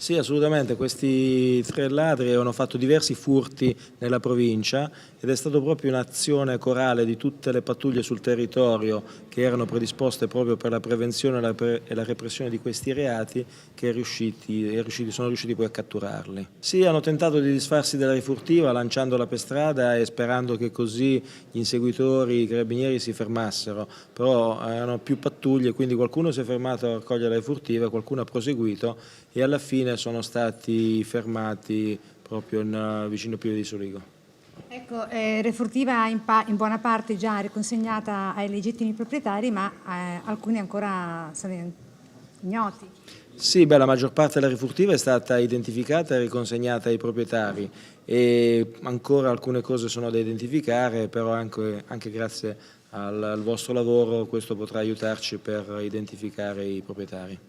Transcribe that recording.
Sì, assolutamente, questi tre ladri avevano fatto diversi furti nella provincia ed è stata proprio un'azione corale di tutte le pattuglie sul territorio che erano predisposte proprio per la prevenzione e la repressione di questi reati che sono riusciti poi a catturarli. Sì, hanno tentato di disfarsi della rifurtiva lanciandola per strada e sperando che così gli inseguitori, i carabinieri si fermassero, però erano più pattuglie, quindi qualcuno si è fermato a raccogliere la rifurtiva, qualcuno ha proseguito e alla fine sono stati fermati proprio vicino a Pieve di Soligo. Ecco, refurtiva in buona parte già riconsegnata ai legittimi proprietari, ma alcuni ancora sono ignoti. Sì, beh, la maggior parte della rifurtiva è stata identificata e riconsegnata ai proprietari e ancora alcune cose sono da identificare, però anche grazie al vostro lavoro questo potrà aiutarci per identificare i proprietari.